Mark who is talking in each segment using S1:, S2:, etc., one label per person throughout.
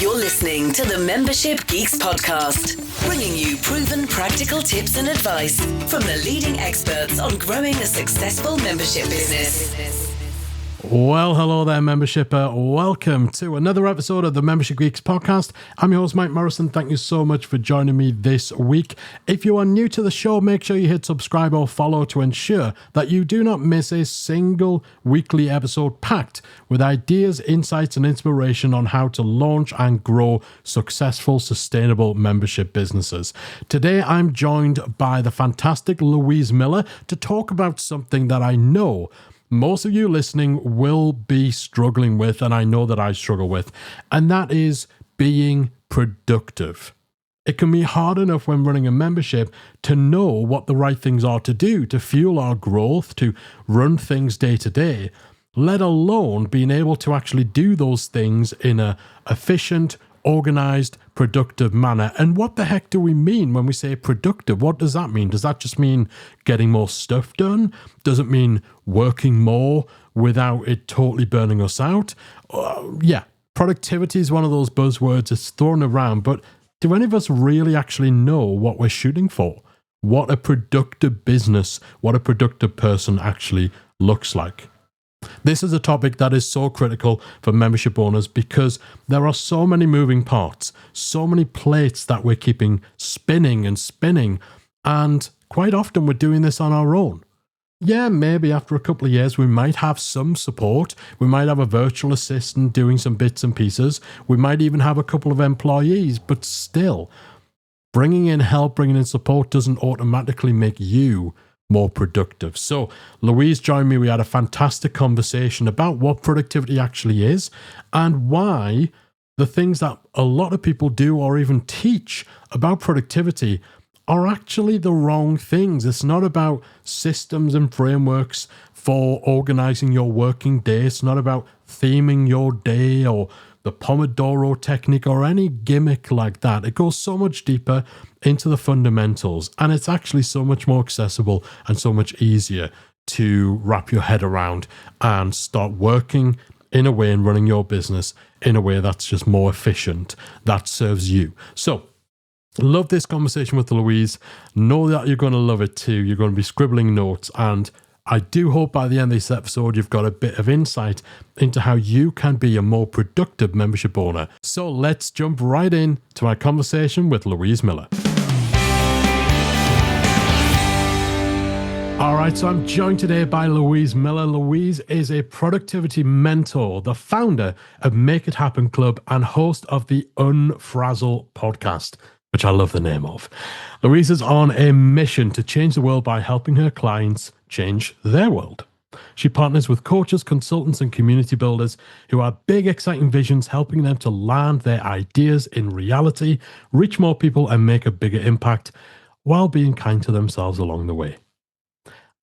S1: You're listening to the Membership Geeks podcast, bringing you proven practical tips and advice from the leading experts on growing a successful membership business.
S2: Well, hello there, membershipper. Welcome to another episode of the Membership Geeks podcast. I'm your host, Mike Morrison. Thank you so much for joining me this week. If you are new to the show, make sure you hit subscribe or follow to ensure that you do not miss a single weekly episode packed with ideas, insights, and inspiration on how to launch and grow successful, sustainable membership businesses. Today, I'm joined by the fantastic Louise Miller to talk about something that I know most of you listening will be struggling with, and I know that I struggle with, and that is being productive. It can be hard enough when running a membership to know what the right things are to do to fuel our growth, to run things day to day, let alone being able to actually do those things in an efficient, organized, productive manner. And what the heck do we mean when we say productive? What does that mean? Does that just mean getting more stuff done? Does it mean working more without it totally burning us out? Yeah, productivity is one of those buzzwords that's thrown around, but do any of us really actually know what we're shooting for? What a productive business, what a productive person actually looks like? This is a topic that is so critical for membership owners because there are so many moving parts, so many plates that we're keeping spinning, and quite often we're doing this on our own. Yeah, maybe after a couple of years we might have some support, we might have a virtual assistant doing some bits and pieces, we might even have a couple of employees, but still, bringing in help, bringing in support doesn't automatically make you more productive. So Louise joined me. We had a fantastic conversation about what productivity actually is and why the things that a lot of people do or even teach about productivity are actually the wrong things. It's not about systems and frameworks for organizing your working day. It's not about theming your day or the Pomodoro technique or any gimmick like that. It goes so much deeper into the fundamentals, and it's actually so much more accessible and so much easier to wrap your head around and start working in a way and running your business in a way that's just more efficient, that serves you. So, love this conversation with Louise. Know that you're going to love it too. You're going to be scribbling notes, and I do hope by the end of this episode you've got a bit of insight into how you can be a more productive membership owner. So let's jump right in to my conversation with Louise Miller. All right, so I'm joined today by Louise Miller. Louise is a productivity mentor, the founder of Make It Happen Club, and host of the Unfrazzle podcast, which I love the name of. Louise is on a mission to change the world by helping her clients change their world. She partners with coaches, consultants, and community builders who have big, exciting visions, helping them to land their ideas in reality, reach more people, and make a bigger impact while being kind to themselves along the way.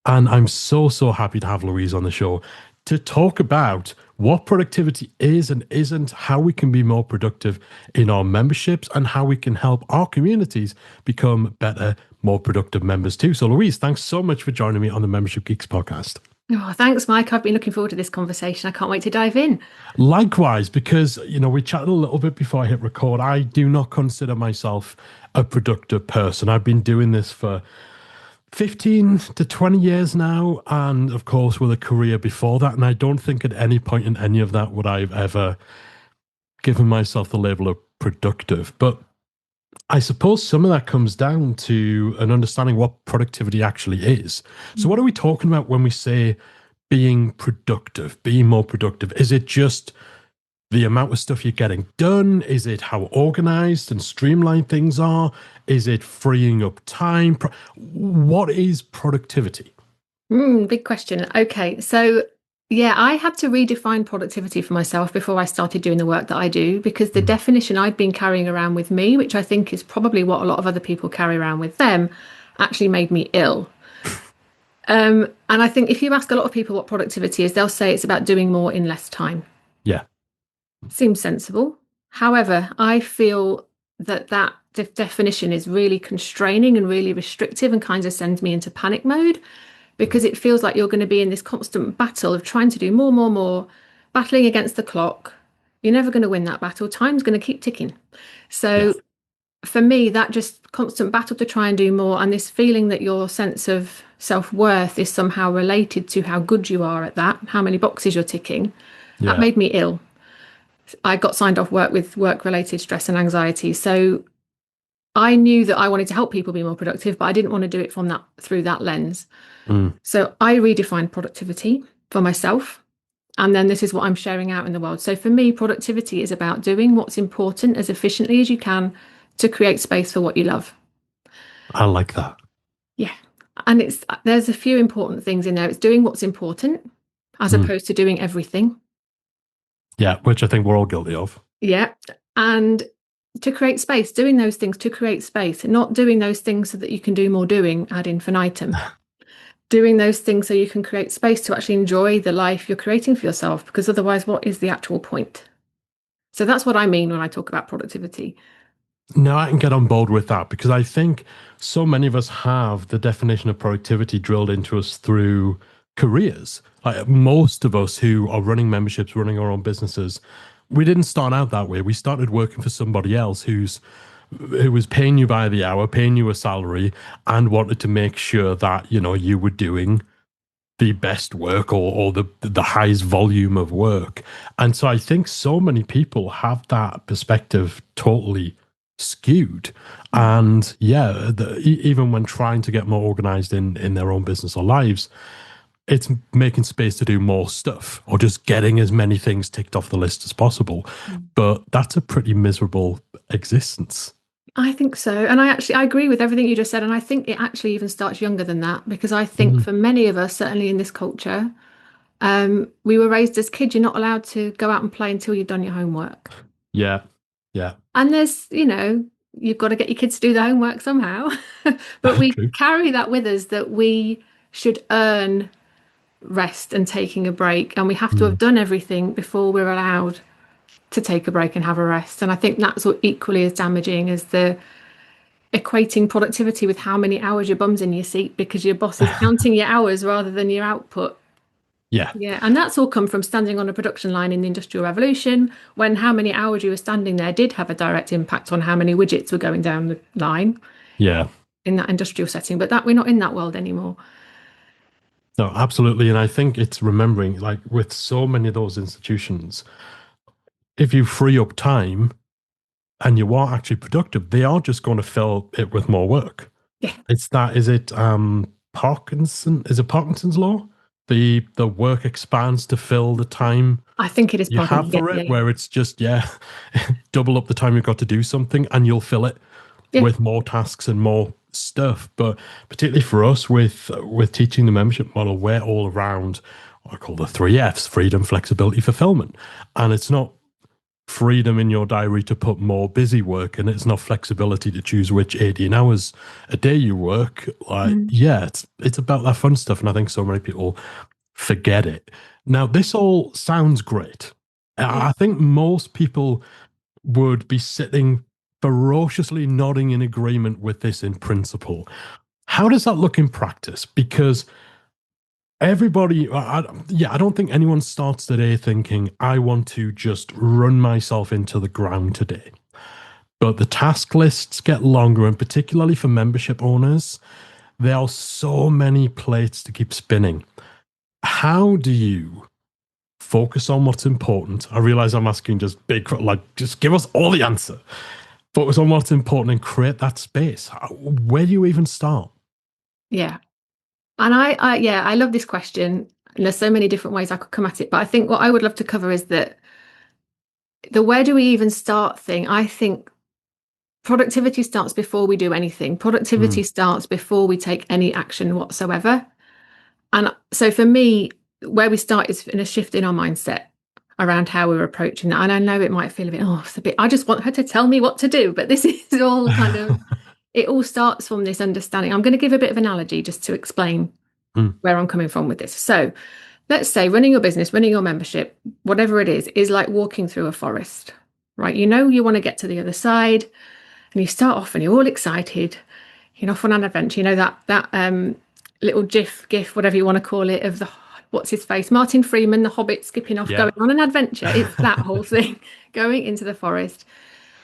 S2: And I'm so happy to have Louise on the show to talk about what productivity is and isn't, how we can be more productive in our memberships, and how we can help our communities become better, more productive members too. So Louise, thanks so much for joining me on the Membership Geeks podcast.
S3: Oh, thanks, Mike. I've been looking forward to this conversation. I can't wait to dive in.
S2: Likewise, because, we chatted a little bit before I hit record. I do not consider myself a productive person. I've been doing this for 15 to 20 years now, and of course with a career before that, and I don't think at any point in any of that would I have ever given myself the label of productive. But I suppose some of that comes down to an understanding what productivity actually is. So what are we talking about when we say being productive, being more productive? Is it just the amount of stuff you're getting done? Is it how organized and streamlined things are? Is it freeing up time? What is productivity?
S3: Big question. Okay, so yeah, I had to redefine productivity for myself before I started doing the work that I do, because the definition I'd been carrying around with me, which I think is probably what a lot of other people carry around with them, actually made me ill. And I think if you ask a lot of people what productivity is, they'll say it's about doing more in less time.
S2: Yeah.
S3: Seems sensible. However, I feel that definition is really constraining and really restrictive and kind of sends me into panic mode, because it feels like you're going to be in this constant battle of trying to do more, battling against the clock, You're never going to win that battle. Time's going to keep ticking. So
S2: Yes.
S3: for me, that just constant battle to try and do more, and this feeling that your sense of self-worth is somehow related to how good you are at that, how many boxes you're ticking, that
S2: Yeah.
S3: made me ill. I got signed off work with work-related stress and anxiety. So I knew that I wanted to help people be more productive, but I didn't want to do it from that through that lens. So I redefined productivity for myself. And then this is what I'm sharing out in the world. So for me, productivity is about doing what's important as efficiently as you can to create space for what you love.
S2: I like that.
S3: Yeah. And there's a few important things in there. It's doing what's important as opposed to doing everything.
S2: Yeah, which I think we're all guilty of.
S3: Yeah. And to create space, doing those things to create space, not doing those things so that you can do more doing ad infinitum. Doing those things so you can create space to actually enjoy the life you're creating for yourself, because otherwise, what is the actual point? So that's what I mean when I talk about productivity.
S2: No, I can get on board with that because I think so many of us have the definition of productivity drilled into us through careers. Like most of us who are running memberships, running our own businesses, we didn't start out that way. We started working for somebody else who was paying you by the hour, paying you a salary, and wanted to make sure that, you know, you were doing the best work or the highest volume of work. And so I think so many people have that perspective totally skewed. And yeah, even when trying to get more organized in their own business or lives, it's making space to do more stuff or just getting as many things ticked off the list as possible. But that's a pretty miserable existence.
S3: I think so. And I agree with everything you just said. And I think it actually even starts younger than that, because I think for many of us, certainly in this culture, we were raised as kids, you're not allowed to go out and play until you've done your homework.
S2: Yeah. Yeah.
S3: And there's, you've got to get your kids to do the homework somehow. But we
S2: True.
S3: carry that with us, that we should earn rest and taking a break. And we have to have done everything before we're allowed to take a break and have a rest. And I think that's what equally as damaging as the equating productivity with how many hours your bum's in your seat because your boss is counting your hours rather than your output.
S2: Yeah.
S3: Yeah, and that's all come from standing on a production line in the Industrial Revolution, when how many hours you were standing there did have a direct impact on how many widgets were going down the line
S2: Yeah.
S3: in that industrial setting. But that we're not in that world anymore.
S2: No, absolutely. And I think it's remembering, like with so many of those institutions, if you free up time and you are actually productive, they are just going to fill it with more work.
S3: Yeah.
S2: Is it Parkinson's law? The work expands to fill the time
S3: I think it is
S2: you have for it, where it's just, double up the time you've got to do something and you'll fill it with more tasks and more stuff. But particularly for us with teaching the membership model, we're all around what I call the 3 Fs: freedom, flexibility, fulfillment. And it's not freedom in your diary to put more busy work, and it's not flexibility to choose which 18 hours a day you work. It's about that fun stuff, and I think so many people forget it. Now, this all sounds great. I think most people would be sitting ferociously nodding in agreement with this in principle. How does that look in practice? Because everybody, I don't think anyone starts today thinking, I want to just run myself into the ground today. But the task lists get longer, and particularly for membership owners, there are so many plates to keep spinning. How do you focus on what's important? I realize I'm asking just just give us all the answer. Focus on what's important and create that space. Where do you even start?
S3: Yeah. And I love this question. And there's so many different ways I could come at it. But I think what I would love to cover is that the where do we even start thing. I think productivity starts before we do anything. Productivity starts before we take any action whatsoever. And so for me, where we start is in a shift in our mindset around how we're approaching that. And I know it might feel it's a bit, I just want her to tell me what to do. But this is all kind of, it all starts from this understanding. I'm going to give a bit of analogy just to explain where I'm coming from with this. So let's say running your business, running your membership, whatever it is like walking through a forest, right? You know, you want to get to the other side and you start off and you're all excited. You're off on an adventure. You know, that little GIF, whatever you want to call it, of the what's his face? Martin Freeman, the Hobbit, skipping off,
S2: Yeah.
S3: going on an adventure. It's that whole thing, going into the forest.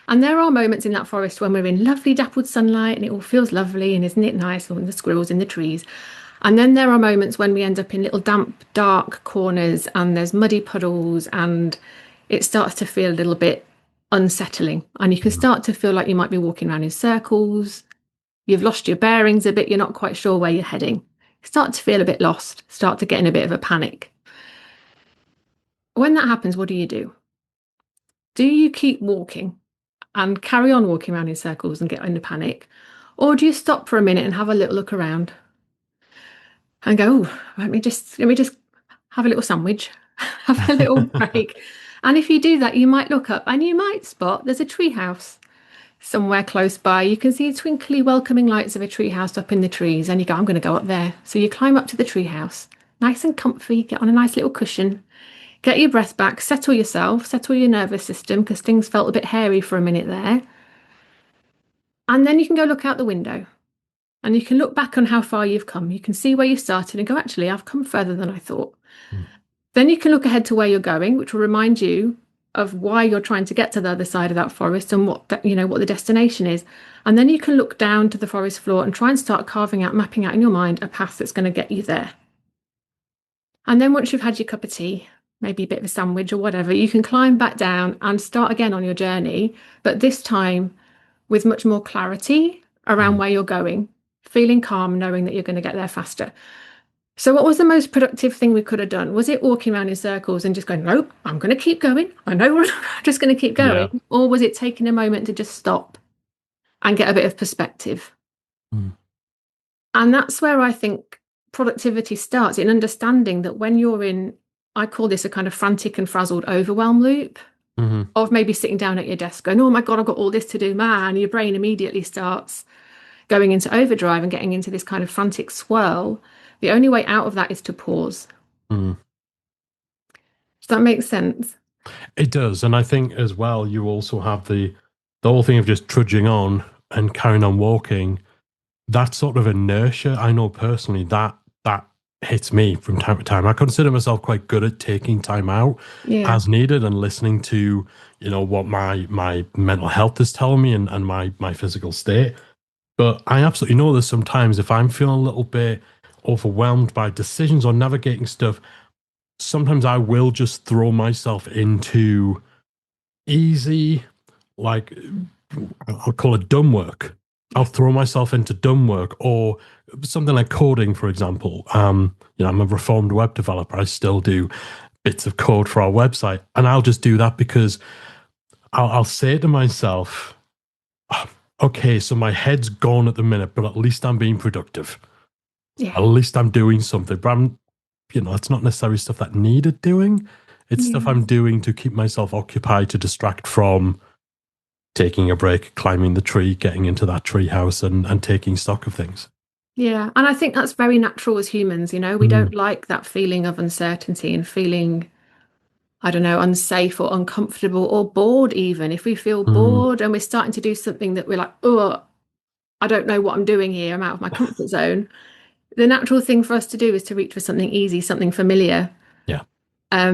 S3: And there are moments in that forest when we're in lovely dappled sunlight and it all feels lovely and isn't it nice, and the squirrels in the trees. And then there are moments when we end up in little damp, dark corners and there's muddy puddles and it starts to feel a little bit unsettling. And you can start to feel like you might be walking around in circles. You've lost your bearings a bit. You're not quite sure where you're heading. Start to feel a bit lost, start to get in a bit of a panic. When that happens, what do? Do you keep walking and carry on walking around in circles and get in a panic? Or do you stop for a minute and have a little look around and go, oh, let me just have a little sandwich, have a little break. And if you do that, you might look up and you might spot there's a treehouse somewhere close by. You can see the twinkly, welcoming lights of a treehouse up in the trees, and you go, I'm going to go up there. So you climb up to the treehouse, nice and comfy, get on a nice little cushion, get your breath back, settle yourself, settle your nervous system, because things felt a bit hairy for a minute there. And then you can go look out the window and you can look back on how far you've come. You can see where you started and go, actually, I've come further than I thought. Then you can look ahead to where you're going, which will remind you of why you're trying to get to the other side of that forest and what the destination is. And then you can look down to the forest floor and try and start mapping out in your mind a path that's going to get you there. And then once you've had your cup of tea, maybe a bit of a sandwich or whatever, you can climb back down and start again on your journey, but this time with much more clarity around where you're going, feeling calm, knowing that you're going to get there faster. So what was the most productive thing we could have done? Was it walking around in circles and just going, nope, I'm going to keep going. I know I'm just going to keep going. Yeah. Or was it taking a moment to just stop and get a bit of perspective? And that's where I think productivity starts, in understanding that when you're in, I call this a kind of frantic and frazzled overwhelm loop of maybe sitting down at your desk going, oh my God, I've got all this to do, man. Your brain immediately starts going into overdrive and getting into this kind of frantic swirl. The only way out of that is to pause. Does that make sense?
S2: It does. And I think as well, you also have the whole thing of just trudging on and carrying on walking. That sort of inertia, I know personally, that hits me from time to time. I consider myself quite good at taking time out as needed and listening to, what my mental health is telling me and my physical state. But I absolutely know that sometimes if I'm feeling a little bit overwhelmed by decisions or navigating stuff, sometimes I will just throw myself into easy, like, I'll call it dumb work. I'll throw myself into dumb work or something like coding, for example. I'm a reformed web developer. I still do bits of code for our website. And I'll just do that because I'll say to myself, okay, so my head's gone at the minute, but at least I'm being productive. Yeah. At least I'm doing something. But it's not necessarily stuff that needed doing. It's stuff I'm doing to keep myself occupied, to distract from taking a break, climbing the tree, getting into that tree house and taking stock of things.
S3: Yeah. And I think that's very natural as humans. We don't like that feeling of uncertainty and feeling, I don't know, unsafe or uncomfortable or bored even. If we feel bored and we're starting to do something that we're like, oh, I don't know what I'm doing here, I'm out of my comfort zone. The natural thing for us to do is to reach for something easy, something familiar.
S2: Yeah.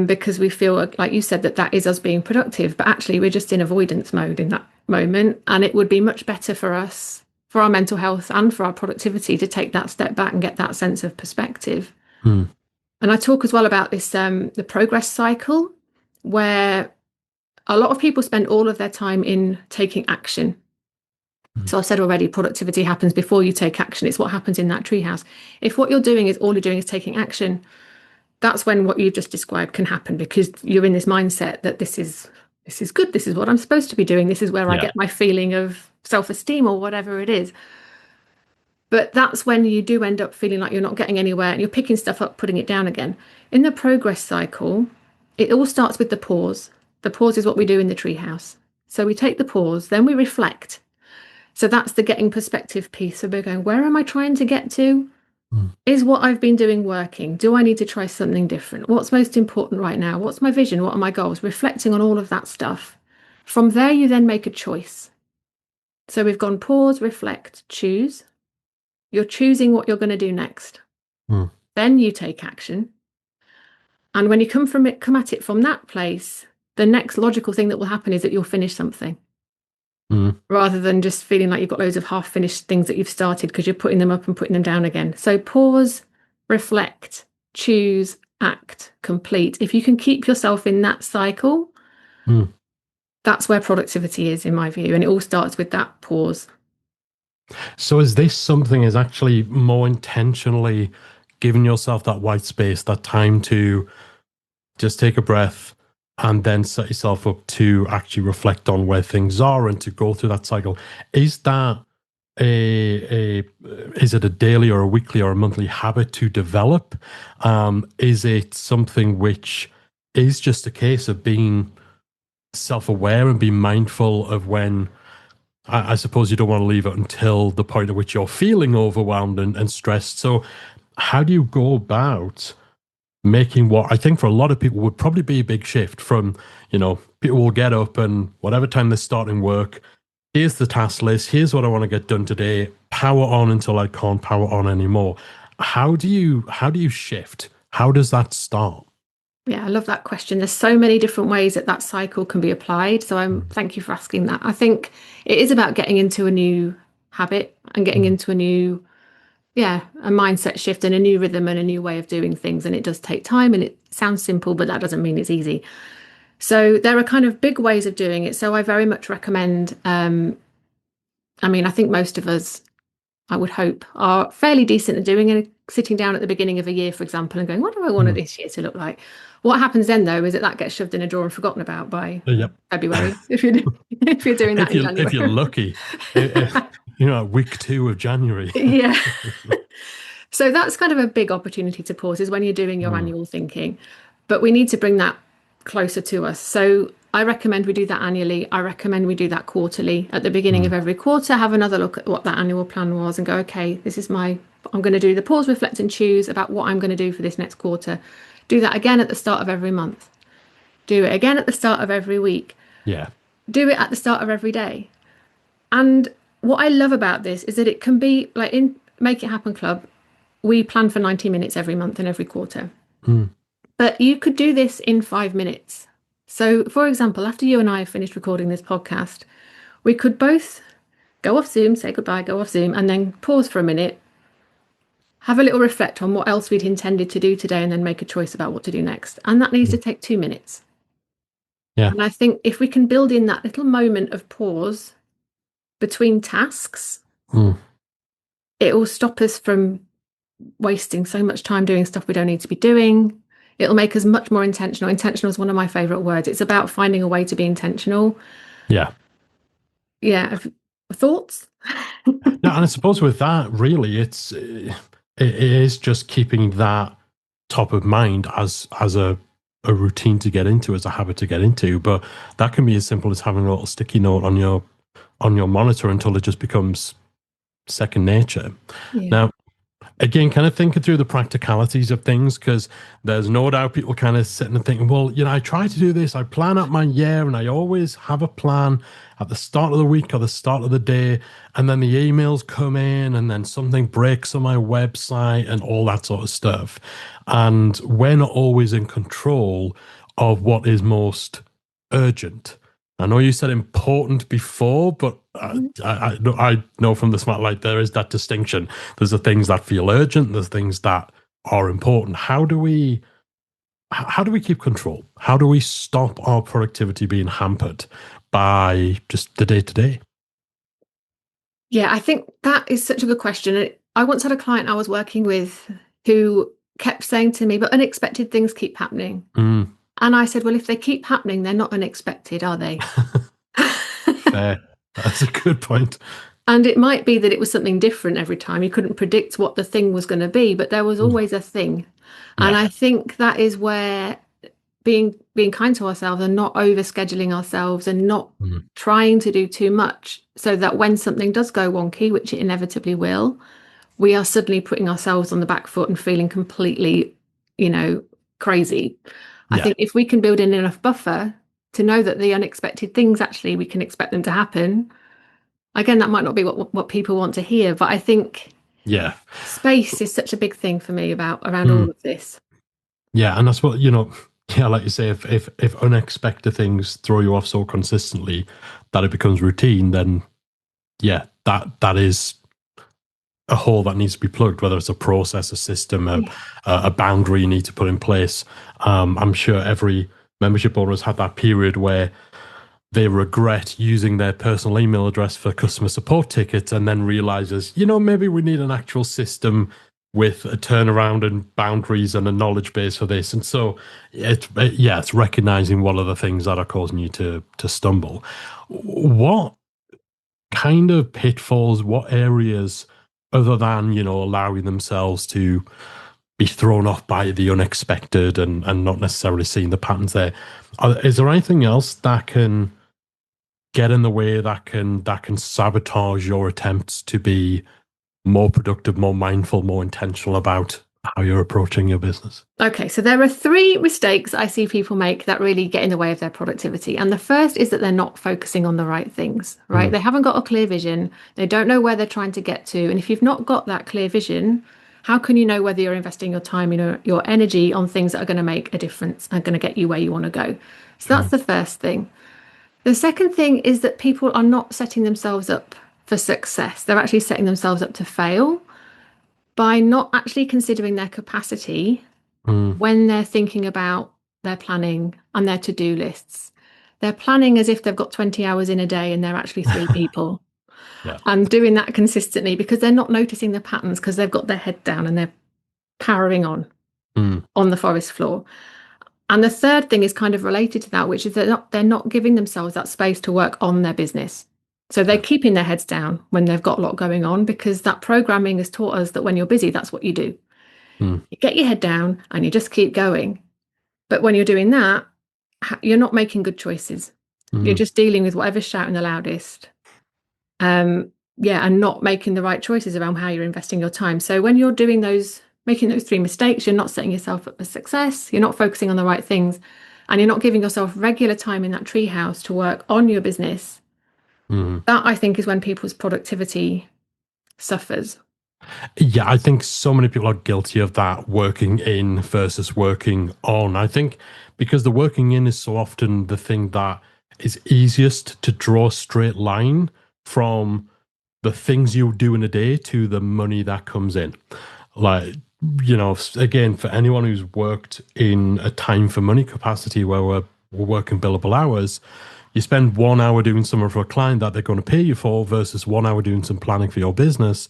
S3: Because we feel, like you said, that is us being productive. But actually, we're just in avoidance mode in that moment. And it would be much better for us, for our mental health and for our productivity, to take that step back and get that sense of perspective. And I talk as well about this, the progress cycle, where a lot of people spend all of their time in taking action. So I said already, productivity happens before you take action. It's what happens in that treehouse. If what you're doing is all you're doing is taking action, that's when what you've just described can happen, because you're in this mindset that this is good. This is what I'm supposed to be doing. This is where I get my feeling of self-esteem or whatever it is. But that's when you do end up feeling like you're not getting anywhere and you're picking stuff up, putting it down again. In the progress cycle, it all starts with the pause. The pause is what we do in the treehouse. So we take the pause, then we reflect. So that's the getting perspective piece. So we're going, where am I trying to get to? Is what I've been doing working? Do I need to try something different? What's most important right now? What's my vision? What are my goals? Reflecting on all of that stuff. From there, you then make a choice. So we've gone pause, reflect, choose. You're choosing what you're going to do next. Then you take action. And when you come at it from that place, the next logical thing that will happen is that you'll finish something. Rather than just feeling like you've got loads of half-finished things that you've started because you're putting them up and putting them down again. So pause, reflect, choose, act, complete. If you can keep yourself in that cycle, that's where productivity is, in my view. And it all starts with that pause.
S2: So is this something is actually more intentionally giving yourself that white space, that time to just take a breath, and then set yourself up to actually reflect on where things are and to go through that cycle? Is that is it a daily or a weekly or a monthly habit to develop? Is it something which is just a case of being self-aware and being mindful of when, I suppose, you don't want to leave it until the point at which you're feeling overwhelmed and stressed? So how do you go about making what I think for a lot of people would probably be a big shift from, people will get up and whatever time they're starting work, here's the task list, here's what I want to get done today, power on until I can't power on anymore. How do you shift? How does that start?
S3: Yeah, I love that question. There's so many different ways that cycle can be applied. So thank you for asking that. I think it is about getting into a new habit and getting into a mindset shift and a new rhythm and a new way of doing things. And it does take time, and it sounds simple, but that doesn't mean it's easy. So there are kind of big ways of doing it. So I very much recommend, I think most of us, I would hope, are fairly decent at doing it. Sitting down at the beginning of a year, for example, and going, what do I want this year to look like? What happens then, though, is that gets shoved in a drawer and forgotten about by February, if you're doing that in January.
S2: If you're lucky, week 2 of January.
S3: Yeah. So that's kind of a big opportunity to pause, is when you're doing your annual thinking. But we need to bring that closer to us. So I recommend we do that annually. I recommend we do that quarterly. At the beginning of every quarter, have another look at what that annual plan was and go, okay, I'm going to do the pause, reflect and choose about what I'm going to do for this next quarter. Do that again at the start of every month. Do it again at the start of every week.
S2: Yeah.
S3: Do it at the start of every day. And what I love about this is that it can be like in Make It Happen Club, we plan for 90 minutes every month and every quarter. But you could do this in 5 minutes. So, for example, after you and I have finished recording this podcast, we could both go off Zoom, say goodbye, go off Zoom, and then pause for a minute, have a little reflect on what else we'd intended to do today, and then make a choice about what to do next. And that needs to take 2 minutes.
S2: Yeah.
S3: And I think if we can build in that little moment of pause between tasks, it will stop us from wasting so much time doing stuff we don't need to be doing. It'll make us much more intentional. Intentional is one of my favorite words. It's about finding a way to be intentional.
S2: Yeah.
S3: Yeah. Thoughts?
S2: No, and I suppose with that, really, it is just keeping that top of mind as a routine to get into, as a habit to get into. But that can be as simple as having a little sticky note on your monitor until it just becomes second nature. Yeah. Now, again, kind of thinking through the practicalities of things, because there's no doubt people kind of sitting and thinking, well, I try to do this. I plan out my year and I always have a plan at the start of the week or the start of the day. And then the emails come in and then something breaks on my website and all that sort of stuff. And we're not always in control of what is most urgent. I know you said important before, but I know from the Smart Light there is that distinction. There's the things that feel urgent, there's things that are important. How do we keep control? How do we stop our productivity being hampered by just the day-to-day?
S3: Yeah, I think that is such a good question. I once had a client I was working with who kept saying to me, but unexpected things keep happening. And I said, well, if they keep happening, they're not unexpected, are they?
S2: Fair. That's a good point.
S3: And it might be that it was something different every time. You couldn't predict what the thing was going to be, but there was always a thing. And I think that is where being kind to ourselves and not overscheduling ourselves and not trying to do too much, so that when something does go wonky, which it inevitably will, we are suddenly putting ourselves on the back foot and feeling completely, crazy. I think if we can build in enough buffer to know that the unexpected things, actually, we can expect them to happen. Again, that might not be what people want to hear, but I think space is such a big thing for me around all of this.
S2: Yeah, and that's what, yeah, like you say, if unexpected things throw you off so consistently that it becomes routine, then yeah, that is a hole that needs to be plugged, whether it's a process, a system, a boundary you need to put in place. I'm sure every membership owner has had that period where they regret using their personal email address for customer support tickets and then realizes, maybe we need an actual system with a turnaround and boundaries and a knowledge base for this. And so it's recognizing what are the things that are causing you to stumble. What kind of pitfalls, what areas other than, allowing themselves to be thrown off by the unexpected and not necessarily seeing the patterns there, is there anything else that can get in the way, that can sabotage your attempts to be more productive, more mindful, more intentional about how you're approaching your business?
S3: Okay, so there are three mistakes I see people make that really get in the way of their productivity. And the first is that they're not focusing on the right things, right? They haven't got a clear vision. They don't know where they're trying to get to. And if you've not got that clear vision, how can you know whether you're investing your time, your energy on things that are going to make a difference and going to get you where you want to go? So that's the first thing. The second thing is that people are not setting themselves up for success. They're actually setting themselves up to fail by not actually considering their capacity when they're thinking about their planning and their to-do lists. They're planning as if they've got 20 hours in a day and they're actually 3 people.
S2: Yeah.
S3: And doing that consistently because they're not noticing the patterns because they've got their head down and they're powering on the forest floor. And the third thing is kind of related to that, which is they're not giving themselves that space to work on their business. So they're keeping their heads down when they've got a lot going on because that programming has taught us that when you're busy, that's what you do. You get your head down and you just keep going. But when you're doing that, you're not making good choices. You're just dealing with whatever's shouting the loudest. And not making the right choices around how you're investing your time. So when you're making those 3 mistakes, you're not setting yourself up for success. You're not focusing on the right things. And you're not giving yourself regular time in that treehouse to work on your business. That, I think, is when people's productivity suffers.
S2: Yeah, I think so many people are guilty of that, working in versus working on. I think because the working in is so often the thing that is easiest to draw a straight line from the things you do in a day to the money that comes in. Like, again, for anyone who's worked in a time for money capacity where we're working billable hours, you spend 1 hour doing something for a client that they're going to pay you for versus 1 hour doing some planning for your business.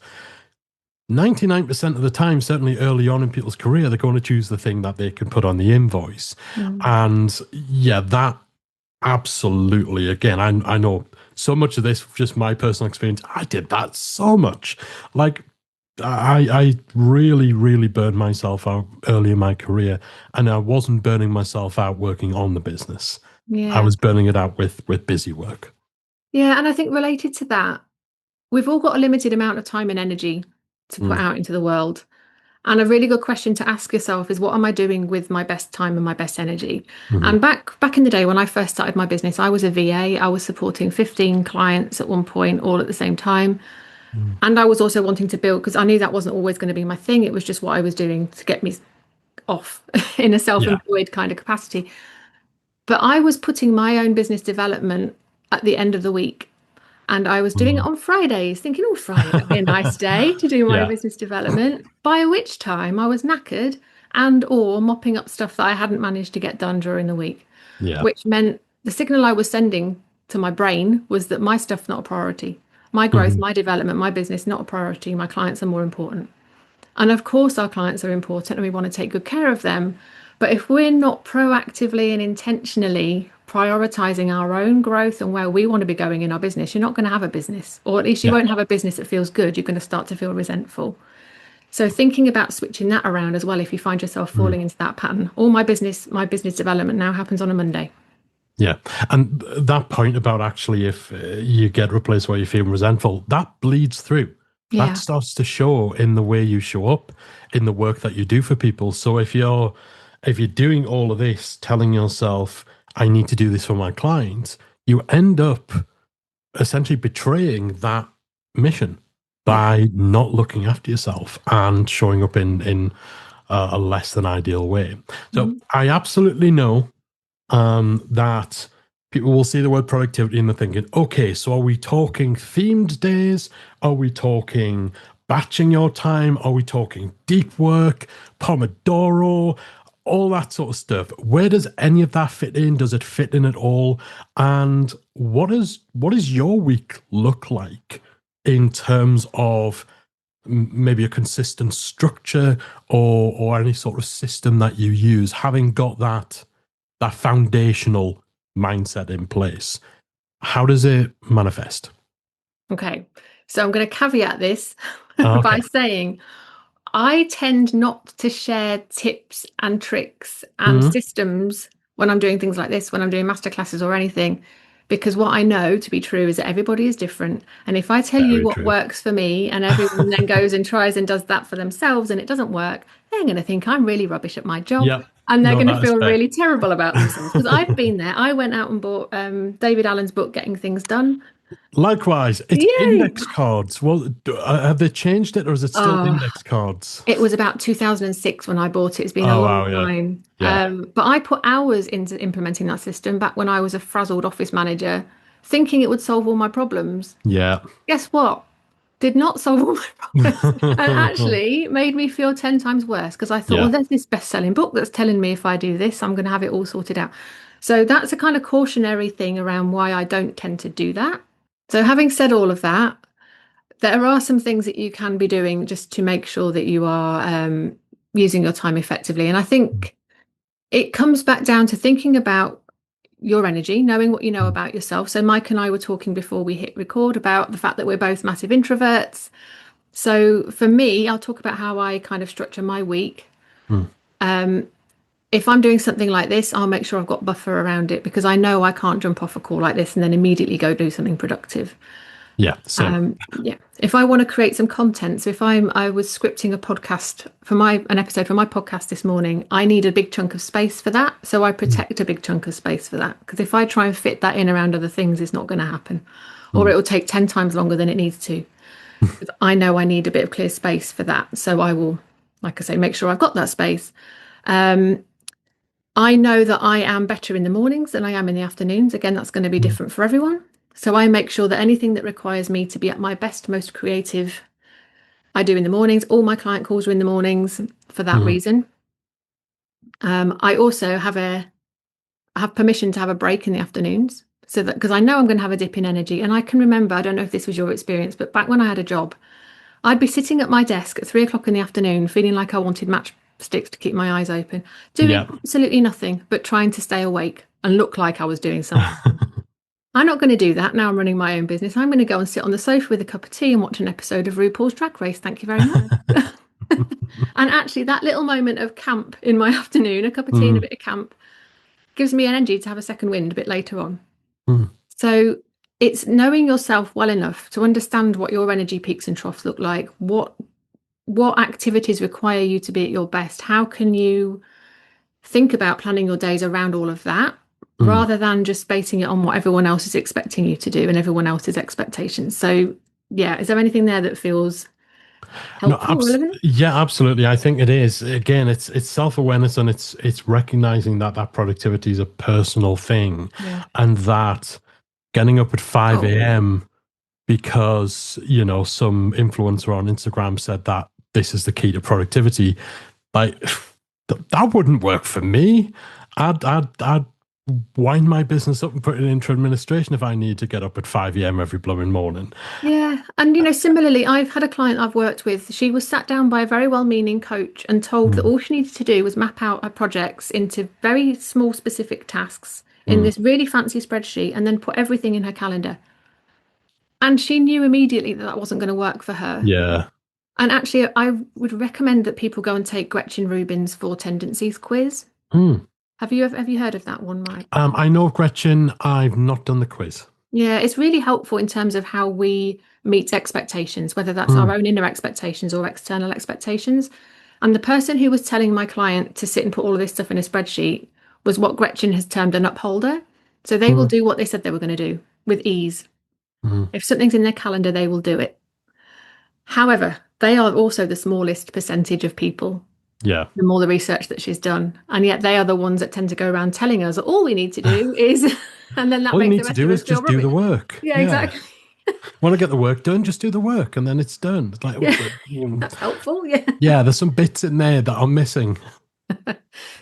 S2: 99% of the time, certainly early on in people's career, they're going to choose the thing that they can put on the invoice. And yeah, that absolutely, again, I know so much of this, just my personal experience, I did that so much. Like, I really, really burned myself out early in my career, and I wasn't burning myself out working on the business. I was burning it out with busy work.
S3: Yeah, and I think related to that, we've all got a limited amount of time and energy to put out into the world. And a really good question to ask yourself is, what am I doing with my best time and my best energy? And back in the day when I first started my business, I was a VA. I was supporting 15 clients at one point, all at the same time. And I was also wanting to build, because I knew that wasn't always going to be my thing. It was just what I was doing to get me off in a self-employed kind of capacity. But I was putting my own business development at the end of the week. And I was doing it on Fridays, thinking, oh, Friday would be a nice day to do my business development, by which time I was knackered and or mopping up stuff that I hadn't managed to get done during the week, which meant the signal I was sending to my brain was that my stuff's not a priority. My growth, my development, my business, not a priority. My clients are more important. And of course, our clients are important and we want to take good care of them. But if we're not proactively and intentionally prioritizing our own growth and where we want to be going in our business, you're not going to have a business, or at least you won't have a business that feels good. You're going to start to feel resentful. So thinking about switching that around as well, if you find yourself falling into that pattern. All my business development now happens on a Monday.
S2: Yeah. And that point about actually, if you get replaced where you're feeling resentful, that bleeds through.
S3: Yeah.
S2: That starts to show in the way you show up, in the work that you do for people. So if you're doing all of this, telling yourself, I need to do this for my clients, you end up essentially betraying that mission by not looking after yourself and showing up in a less than ideal way. So I absolutely know that people will see the word productivity and they're thinking, okay, so are we talking themed days? Are we talking batching your time? Are we talking deep work, Pomodoro, all that sort of stuff? Where does any of that fit in? Does it fit in at all? And what does your week look like in terms of maybe a consistent structure or any sort of system that you use, having got that foundational mindset in place? How does it manifest?
S3: Okay, so I'm going to caveat this
S2: Okay.
S3: by saying I tend not to share tips and tricks and systems when I'm doing things like this, when I'm doing masterclasses or anything, because what I know to be true is that everybody is different. And if I tell you
S2: Very
S3: what
S2: true.
S3: works for me and everyone then goes and tries and does that for themselves and it doesn't work, they're going to think I'm really rubbish at my job.
S2: Yep.
S3: And they're
S2: No,
S3: going to
S2: that is
S3: feel
S2: fair.
S3: really terrible about themselves. Because I've been there. I went out and bought David Allen's book, Getting Things Done.
S2: Likewise, it's
S3: Yay!
S2: index cards. Well, have they changed it or is it still
S3: Oh,
S2: index cards?
S3: it was about 2006 when I bought it. It's been a
S2: Oh,
S3: long
S2: wow. Yeah.
S3: time.
S2: Yeah.
S3: But I put hours into implementing that system back when I was a frazzled office manager, thinking it would solve all my problems.
S2: Yeah.
S3: Guess what? Did not solve all my problems and actually made me feel 10 times worse because I thought, well,
S2: Yeah.
S3: there's this best-selling book that's telling me if I do this, I'm going to have it all sorted out. So that's a kind of cautionary thing around why I don't tend to do that. So having said all of that, there are some things that you can be doing just to make sure that you are using your time effectively. And I think it comes back down to thinking about your energy, knowing what you know about yourself. So Mike and I were talking before we hit record about the fact that we're both massive introverts. So for me, I'll talk about how I kind of structure my week. If I'm doing something like this, I'll make sure I've got buffer around it because I know I can't jump off a call like this and then immediately go do something productive.
S2: Yeah. Same.
S3: Yeah. If I want to create some content, so if I was scripting a podcast for an episode for my podcast this morning, I need a big chunk of space for that. So I protect a big chunk of space for that. Because if I try and fit that in around other things, it's not going to happen. Or it will take 10 times longer than it needs to. I know I need a bit of clear space for that. So I will, like I say, make sure I've got that space. I know that I am better in the mornings than I am in the afternoons. Again, that's going to be different for everyone. So I make sure that anything that requires me to be at my best, most creative, I do in the mornings. All my client calls are in the mornings for that reason. I also have permission to have a break in the afternoons, so that because I know I'm going to have a dip in energy. And I can remember, I don't know if this was your experience, but back when I had a job, I'd be sitting at my desk at 3 o'clock in the afternoon, feeling like I wanted matchsticks to keep my eyes open, doing absolutely nothing but trying to stay awake and look like I was doing something. I'm not going to do that. Now I'm running my own business. I'm going to go and sit on the sofa with a cup of tea and watch an episode of RuPaul's Drag Race. Thank you very much. And actually, that little moment of camp in my afternoon, a cup of tea and a bit of camp, gives me energy to have a second wind a bit later on. So it's knowing yourself well enough to understand what your energy peaks and troughs look like, what activities require you to be at your best. How can you think about planning your days around all of that, rather than just basing it on what everyone else is expecting you to do and everyone else's expectations. So, yeah, is there anything there that feels helpful, relevant?
S2: Yeah, absolutely. I think it is. Again, it's self-awareness and it's recognizing that productivity is a personal thing, and that getting up at 5 a.m. because some influencer on Instagram said that this is the key to productivity, like that wouldn't work for me. I'd wind my business up and put it into administration if I need to get up at 5 a.m. every blooming morning.
S3: Yeah. And, similarly, I've had a client I've worked with. She was sat down by a very well-meaning coach and told that all she needed to do was map out her projects into very small, specific tasks in this really fancy spreadsheet and then put everything in her calendar. And she knew immediately that wasn't going to work for her.
S2: Yeah.
S3: And actually, I would recommend that people go and take Gretchen Rubin's 4 Tendencies quiz. Have you heard of that one, Mike?
S2: I know Gretchen. I've not done the quiz.
S3: Yeah, it's really helpful in terms of how we meet expectations, whether that's our own inner expectations or external expectations. And the person who was telling my client to sit and put all of this stuff in a spreadsheet was what Gretchen has termed an upholder. So they will do what they said they were going to do with ease. If something's in their calendar, they will do it. However, they are also the smallest percentage of people.
S2: Yeah.
S3: the more the research that she's done. And yet they are the ones that tend to go around telling us that all we need to do is, and then that
S2: All you
S3: makes the
S2: need to
S3: rest of
S2: do
S3: us
S2: is
S3: feel
S2: just do the
S3: rubbish.
S2: work.
S3: Yeah, exactly.
S2: Want to get the work done, just do the work, and then it's done. It's like,
S3: Yeah, that's helpful. Yeah.
S2: yeah, there's some bits in there that are missing.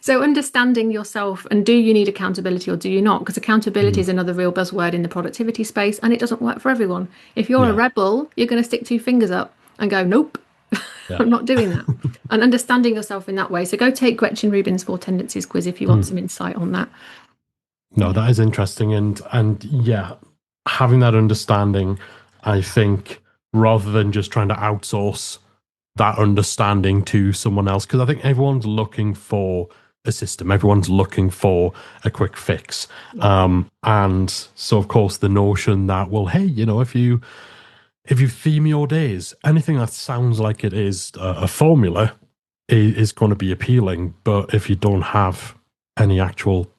S3: So understanding yourself, and do you need accountability or do you not? Because accountability is another real buzzword in the productivity space, and it doesn't work for everyone. If you're a
S2: Yeah.
S3: rebel, you're going to stick two fingers up and go, nope,
S2: Yeah.
S3: I'm not doing that. And understanding yourself in that way. So go take Gretchen Rubin's 4 Tendencies quiz if you want some insight on that.
S2: No, that is interesting, and yeah, having that understanding, I think, rather than just trying to outsource that understanding to someone else, because I think everyone's looking for a system, everyone's looking for a quick fix, and so of course the notion that, well, hey, if you theme your days, anything that sounds like it is a formula is going to be appealing, but if you don't have any actual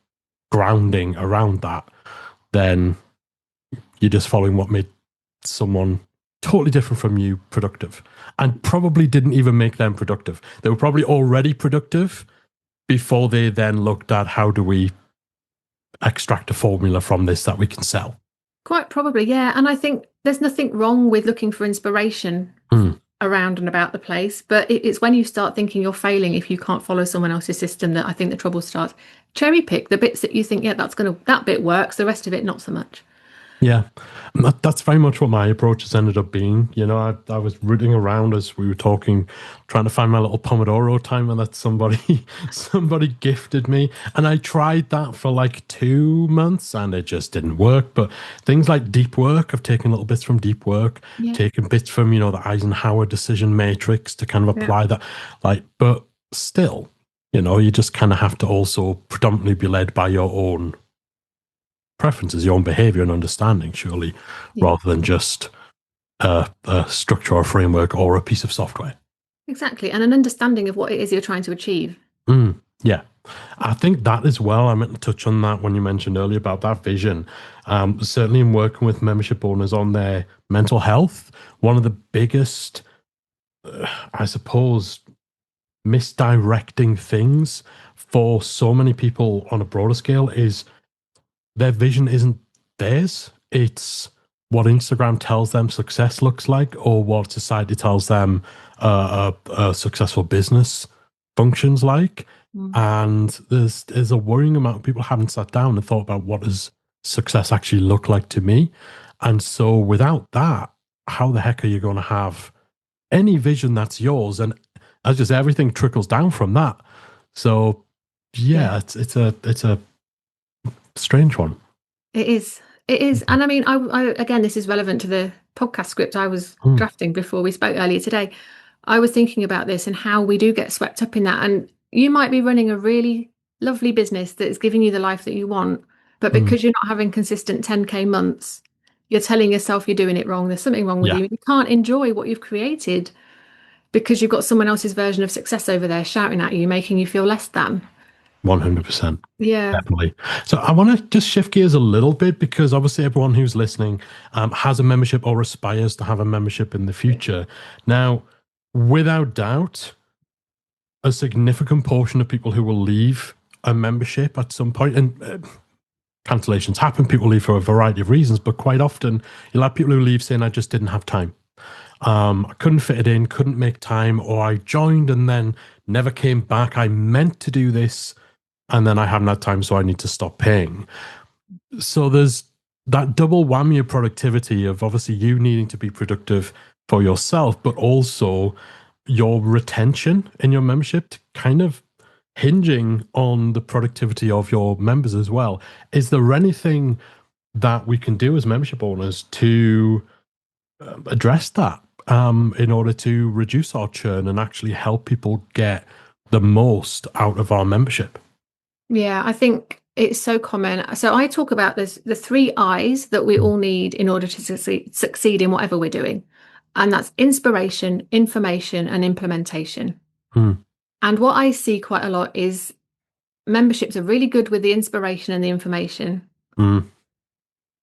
S2: grounding around that, then you're just following what made someone totally different from you productive, and probably didn't even make them productive. They were probably already productive before they then looked at, how do we extract a formula from this that we can sell.
S3: Quite probably, yeah. And I think there's nothing wrong with looking for inspiration around and about the place, but it's when you start thinking you're failing if you can't follow someone else's system that I think the trouble starts. Cherry pick the bits that you think, yeah, that bit works, the rest of it not so much.
S2: Yeah, and that's very much what my approach has ended up being. I was rooting around as we were talking, trying to find my little Pomodoro timer that somebody gifted me, and I tried that for like 2 months, and it just didn't work. But things like deep work, I've taken little bits from deep work, taken bits from the Eisenhower decision matrix to kind of apply that. But still, you just kind of have to also predominantly be led by your own preferences, your own behavior and understanding, surely, rather than just a structure or framework or a piece of software.
S3: Exactly. And an understanding of what it is you're trying to achieve.
S2: Yeah. I think that as well, I meant to touch on that when you mentioned earlier about that vision. Certainly in working with membership owners on their mental health, one of the biggest, I suppose, misdirecting things for so many people on a broader scale is their vision isn't theirs. It's what Instagram tells them success looks like, or what society tells them a successful business functions like. And there's a worrying amount of people who haven't sat down and thought about, what does success actually look like to me? And so without that, how the heck are you going to have any vision that's yours? And as just everything trickles down from that. So it's a strange one.
S3: It is. And I mean, I again, this is relevant to the podcast script I was drafting before we spoke earlier today. I was thinking about this and how we do get swept up in that. And you might be running a really lovely business that's giving you the life that you want, but because you're not having consistent 10K months, you're telling yourself you're doing it wrong. There's something wrong with you. You can't enjoy what you've created because you've got someone else's version of success over there shouting at you, making you feel less than.
S2: 100%.
S3: Yeah.
S2: Definitely. So I want to just shift gears a little bit, because obviously everyone who's listening has a membership or aspires to have a membership in the future. Now, without doubt, a significant portion of people who will leave a membership at some point, and cancellations happen, people leave for a variety of reasons, but quite often you'll have people who leave saying, I just didn't have time. I couldn't fit it in, couldn't make time, or I joined and then never came back. I meant to do this, and then I haven't had time, so I need to stop paying. So there's that double whammy of productivity of obviously you needing to be productive for yourself, but also your retention in your membership kind of hinging on the productivity of your members as well. Is there anything that we can do as membership owners to address that in order to reduce our churn and actually help people get the most out of our membership?
S3: Yeah, I think it's so common. So I talk about the 3 I's that we all need in order to succeed in whatever we're doing. And that's inspiration, information, and implementation. And what I see quite a lot is memberships are really good with the inspiration and the information.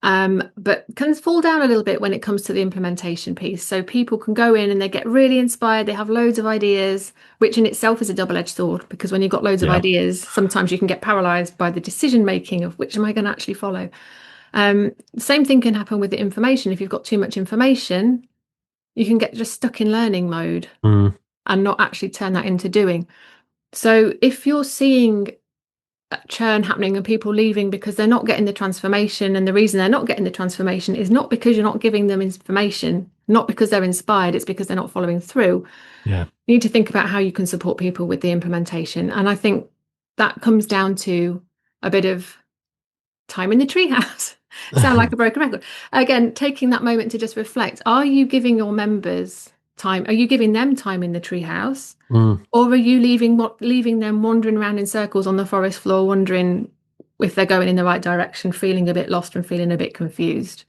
S3: but can fall down a little bit when it comes to the implementation piece. So people can go in and they get really inspired. They have loads of ideas, which in itself is a double-edged sword, because when you've got loads of ideas, sometimes you can get paralyzed by the decision making of which am I going to actually follow. Same thing can happen with the information. If you've got too much information, you can get just stuck in learning mode and not actually turn that into doing. So if you're seeing churn happening and people leaving because they're not getting the transformation, and the reason they're not getting the transformation is not because you're not giving them information, not because they're inspired, it's because they're not following through. You need to think about how you can support people with the implementation. And I think that comes down to a bit of time in the treehouse. Sound like a broken record. Again, taking that moment to just reflect. Are you giving your members time? Are you giving them time in the treehouse? Or are you leaving them wandering around in circles on the forest floor, wondering if they're going in the right direction, feeling a bit lost and feeling a bit confused?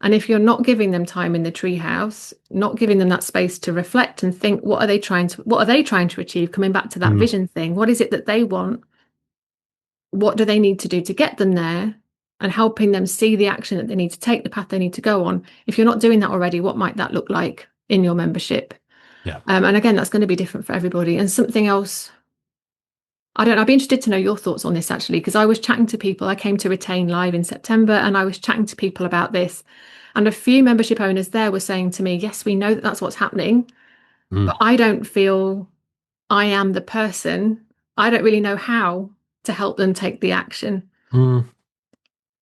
S3: And if you're not giving them time in the treehouse, not giving them that space to reflect and think, what are they trying to achieve? Coming back to that vision thing, what is it that they want? What do they need to do to get them there? And helping them see the action that they need to take, the path they need to go on. If you're not doing that already, what might that look like in your membership? And again, that's going to be different for everybody. And something else, I don't know, I'd be interested to know your thoughts on this actually, because I was chatting to people. I came to Retain Live in September and I was chatting to people about this. And a few membership owners there were saying to me, yes, we know that that's what's happening, but I don't feel I am the person. I don't really know how to help them take the action.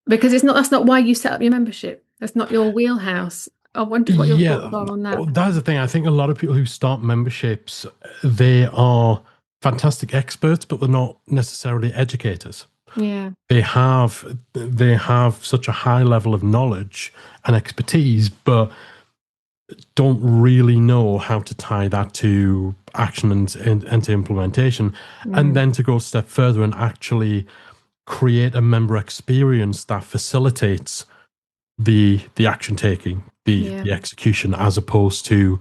S3: Because that's not why you set up your membership. That's not your wheelhouse. I wondered what your thoughts are on that.
S2: That's the thing. I think a lot of people who start memberships, they are fantastic experts, but they're not necessarily educators. They have such a high level of knowledge and expertise, but don't really know how to tie that to action and to implementation. And then to go a step further and actually create a member experience that facilitates the action taking, the execution, as opposed to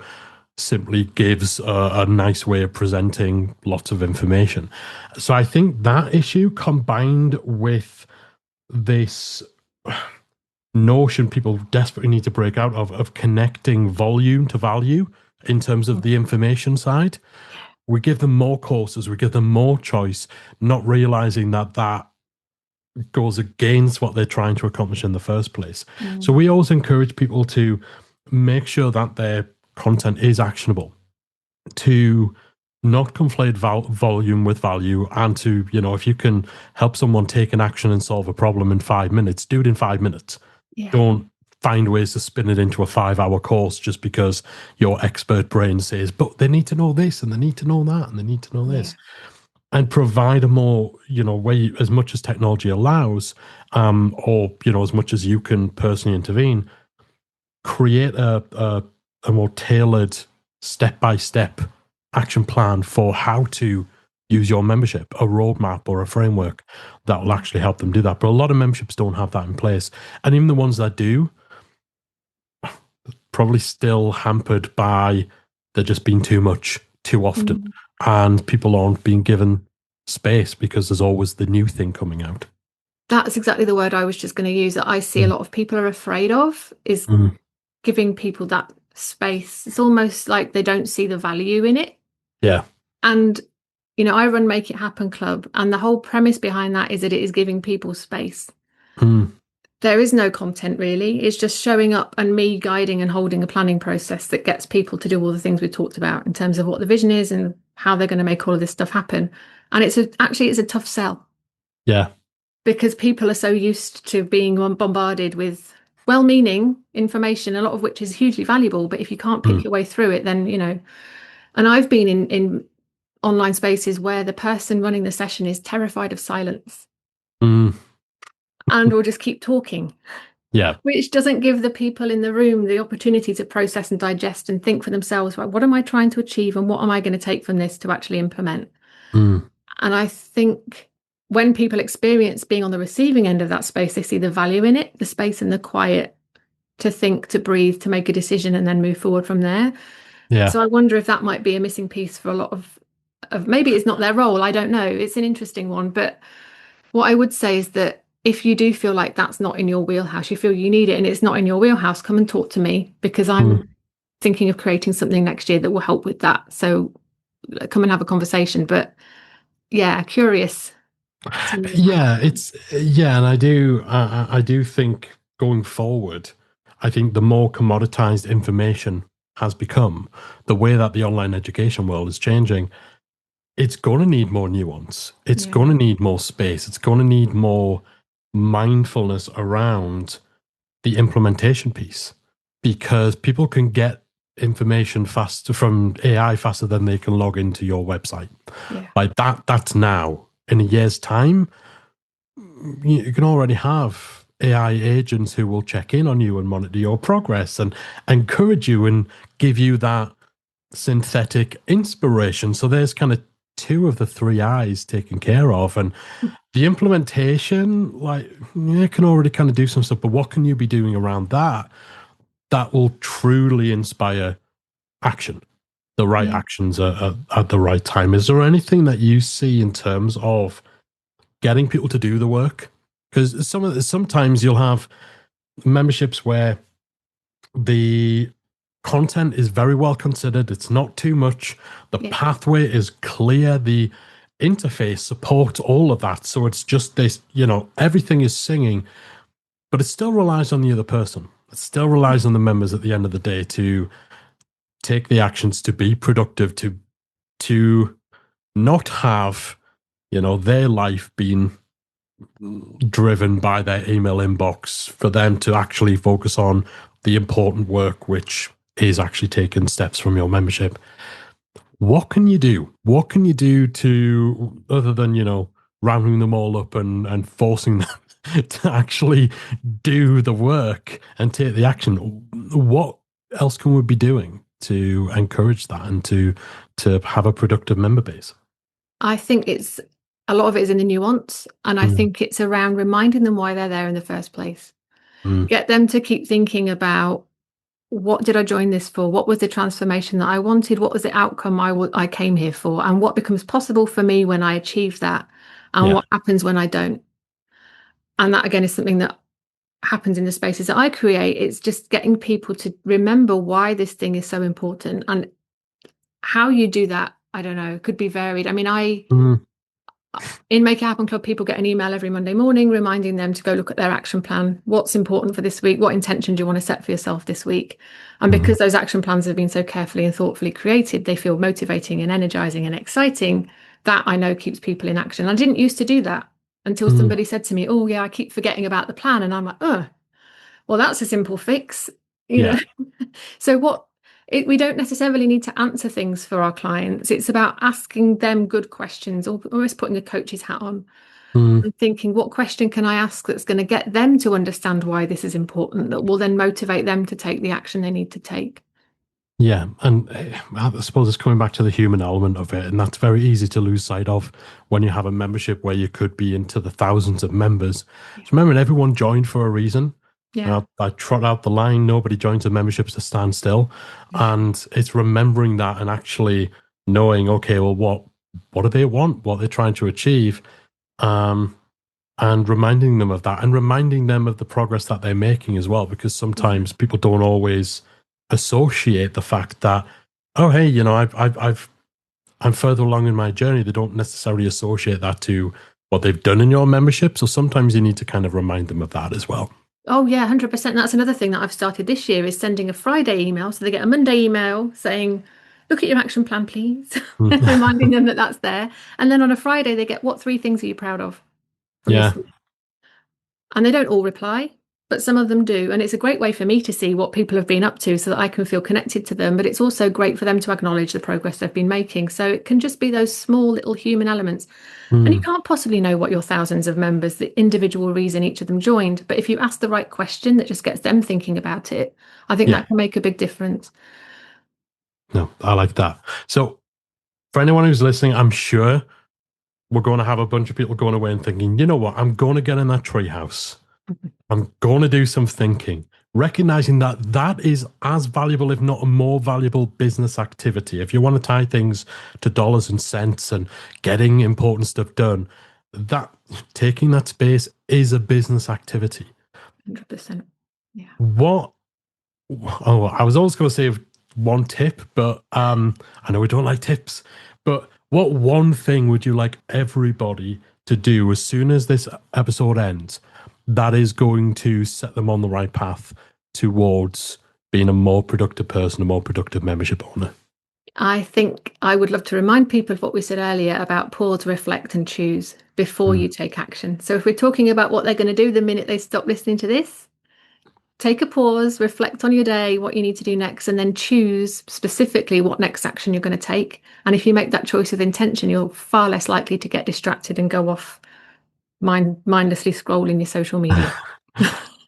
S2: simply gives a nice way of presenting lots of information. So I think that issue, combined with this notion people desperately need to break out of connecting volume to value in terms of the information side. We give them more courses, we give them more choice, not realizing that goes against what they're trying to accomplish in the first place. So we always encourage people to make sure that their content is actionable, to not conflate volume with value, and to, if you can help someone take an action and solve a problem in 5 minutes, do it in 5 minutes. Don't find ways to spin it into a 5-hour course just because your expert brain says, but they need to know this and they need to know that and they need to know this. And provide a more, way, as much as technology allows, or, as much as you can personally intervene, create a more tailored step-by-step action plan for how to use your membership, a roadmap or a framework that will actually help them do that. But a lot of memberships don't have that in place. And even the ones that do, probably still hampered by there just being too much too often. And people aren't being given space because there's always the new thing coming out.
S3: That's exactly the word I was just going to use, that I see a lot of people are afraid of, is giving people that space. It's almost like they don't see the value in it. And, I run Make It Happen Club, and the whole premise behind that is that it is giving people space. There is no content really. It's just showing up and me guiding and holding a planning process that gets people to do all the things we talked about in terms of what the vision is and how they're going to make all of this stuff happen. And it's a tough sell. Because people are so used to being bombarded with well-meaning information, a lot of which is hugely valuable. But if you can't pick your way through it, then, and I've been in online spaces where the person running the session is terrified of silence. And will just keep talking. Which doesn't give the people in the room the opportunity to process and digest and think for themselves, right, what am I trying to achieve and what am I going to take from this to actually implement? And I think when people experience being on the receiving end of that space, they see the value in it, the space and the quiet to think, to breathe, to make a decision and then move forward from there. So I wonder if that might be a missing piece for a lot of maybe it's not their role. I don't know. It's an interesting one. But what I would say is that if you do feel like that's not in your wheelhouse, you feel you need it and it's not in your wheelhouse, come and talk to me, because I'm thinking of creating something next year that will help with that. So come and have a conversation. But yeah, curious.
S2: Yeah, and I do think going forward, I think the more commoditized information has become, the way that the online education world is changing, it's going to need more nuance. It's
S3: Yeah.
S2: going to need more space. It's going to need more mindfulness around the implementation piece, because people can get information faster from AI faster than they can log into your website.
S3: Yeah.
S2: Like that's now. In a year's time, you can already have AI agents who will check in on you and monitor your progress and encourage you and give you that synthetic inspiration. So there's kind of two of the three I's taken care of. And the implementation, like, you can already kind of do some stuff, but what can you be doing around that that will truly inspire action? The right actions at the right time. Is there anything that you see in terms of getting people to do the work? Because sometimes you'll have memberships where the content is very well considered. It's not too much. The pathway is clear. The interface supports all of that. So it's just this, everything is singing, but it still relies on the other person. It still relies on the members at the end of the day to take the actions, to be productive, to not have, their life being driven by their email inbox, for them to actually focus on the important work, which is actually taking steps from your membership. What can you do? What can you do to, other than, rounding them all up and forcing them to actually do the work and take the action? What else can we be doing to encourage that and to have a productive member base?
S3: I think a lot of it is in the nuance, and I think it's around reminding them why they're there in the first place. Get them to keep thinking about, what did I join this for? What was the transformation that I wanted? What was the outcome I came here for? And what becomes possible for me when I achieve that? And what happens when I don't? And that, again, is something that happens in the spaces that I create. It's just getting people to remember why this thing is so important. And how you do that, I don't know, could be varied. I mean, in Make It Happen Club, people get an email every Monday morning reminding them to go look at their action plan. What's important for this week? What intention do you want to set for yourself this week? And because those action plans have been so carefully and thoughtfully created, they feel motivating and energizing and exciting. That, I know, keeps people in action. I didn't used to do that until somebody said to me, oh yeah, I keep forgetting about the plan. And I'm like, oh, well, that's a simple fix, know. So we don't necessarily need to answer things for our clients. It's about asking them good questions, or almost putting a coach's hat on and thinking, what question can I ask that's going to get them to understand why this is important, that will then motivate them to take the action they need to take.
S2: Yeah, and I suppose it's coming back to the human element of it, and that's very easy to lose sight of when you have a membership where you could be into the thousands of members. Just remember, everyone joined for a reason.
S3: Yeah.
S2: I trot out the line, nobody joins a membership to stand still. And it's remembering that and actually knowing, okay, well, what do they want? What they're trying to achieve? And reminding them of that, and reminding them of the progress that they're making as well, because sometimes people don't always associate the fact that, oh, hey, I'm further along in my journey. They don't necessarily associate that to what they've done in your membership. So sometimes you need to kind of remind them of that as well.
S3: Oh yeah, 100%. That's another thing that I've started this year, is sending a Friday email. So they get a Monday email saying, look at your action plan, please. Reminding them that that's there. And then on a Friday, they get, what 3 things are you proud of from this week? And they don't all reply, but some of them do. And it's a great way for me to see what people have been up to so that I can feel connected to them. But it's also great for them to acknowledge the progress they've been making. So it can just be those small little human elements. And you can't possibly know what your thousands of members, the individual reason each of them joined. But if you ask the right question that just gets them thinking about it, I think that can make a big difference.
S2: No, I like that. So for anyone who's listening, I'm sure we're going to have a bunch of people going away and thinking, you know what, I'm going to get in that treehouse. I'm going to do some thinking, recognizing that that is as valuable, if not a more valuable business activity. If you want to tie things to dollars and cents and getting important stuff done, that taking that space is a business activity.
S3: 100%. Yeah.
S2: I was always going to say one tip, but I know we don't like tips, but what one thing would you like everybody to do as soon as this episode ends that is going to set them on the right path towards being a more productive person, a more productive membership owner?
S3: I think I would love to remind people of what we said earlier about pause, reflect, and choose before you take action. So if we're talking about what they're going to do the minute they stop listening to this, take a pause, reflect on your day, what you need to do next, and then choose specifically what next action you're going to take. And if you make that choice with intention, you're far less likely to get distracted and go off mindlessly scrolling your social media.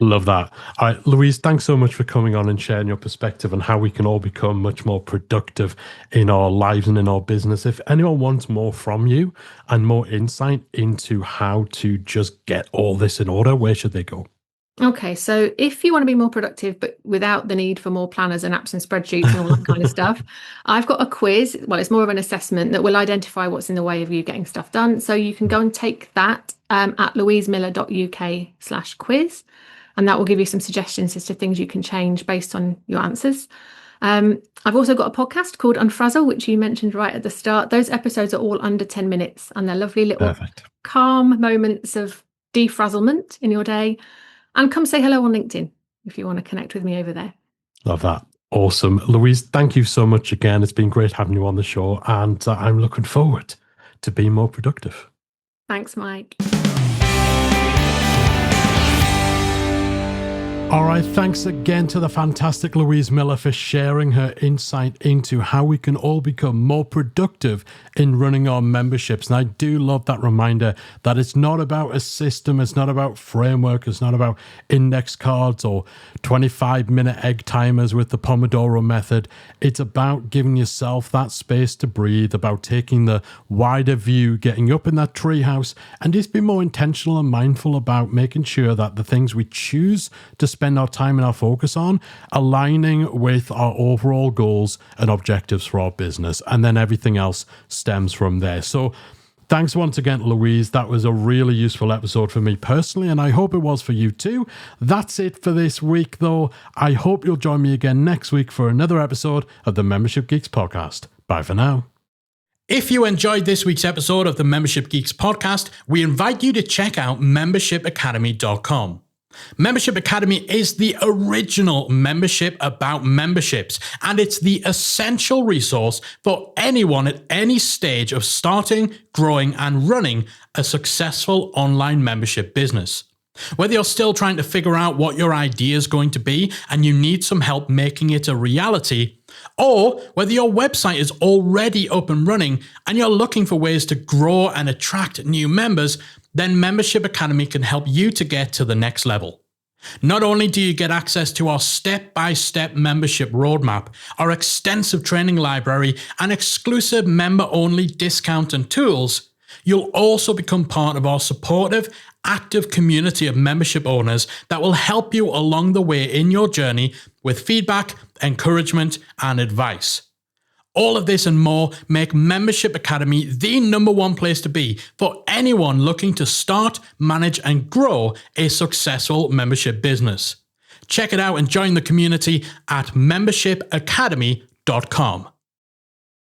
S2: Love that. All right, Louise, thanks so much for coming on and sharing your perspective on how we can all become much more productive in our lives and in our business. If anyone wants more from you and more insight into how to just get all this in order, where should they go?
S3: Okay, so if you want to be more productive, but without the need for more planners and apps and spreadsheets and all that kind of stuff, I've got a quiz. Well, it's more of an assessment that will identify what's in the way of you getting stuff done. So you can go and take that at louisemiller.uk/quiz. And that will give you some suggestions as to things you can change based on your answers. I've also got a podcast called Unfrazzle, which you mentioned right at the start. Those episodes are all under 10 minutes and they're lovely little calm moments of defrazzlement in your day. And come say hello on LinkedIn if you want to connect with me over there.
S2: Love that. Awesome. Louise, thank you so much again. It's been great having you on the show, and I'm looking forward to being more productive.
S3: Thanks, Mike.
S2: All right, thanks again to the fantastic Louise Miller for sharing her insight into how we can all become more productive in running our memberships. And I do love that reminder that it's not about a system, it's not about framework, it's not about index cards or 25-minute egg timers with the Pomodoro method. It's about giving yourself that space to breathe, about taking the wider view, getting up in that treehouse, and just be more intentional and mindful about making sure that the things we choose to spend our time and our focus on aligning with our overall goals and objectives for our business, and then everything else stems from there. So thanks once again, Louise. That was a really useful episode for me personally, and I hope it was for you too. That's it for this week, though. I hope you'll join me again next week for another episode of the Membership Geeks podcast. Bye for now. If you enjoyed this week's episode of the Membership Geeks podcast, we invite you to check out membershipacademy.com. Membership Academy is the original membership about memberships, and it's the essential resource for anyone at any stage of starting, growing, and running a successful online membership business. Whether you're still trying to figure out what your idea is going to be and you need some help making it a reality, or whether your website is already up and running and you're looking for ways to grow and attract new members, then Membership Academy can help you to get to the next level. Not only do you get access to our step-by-step membership roadmap, our extensive training library, and exclusive member-only discount and tools, you'll also become part of our supportive, active community of membership owners that will help you along the way in your journey with feedback, encouragement, and advice. All of this and more make Membership Academy the #1 place to be for anyone looking to start, manage, and grow a successful membership business. Check it out and join the community at membershipacademy.com.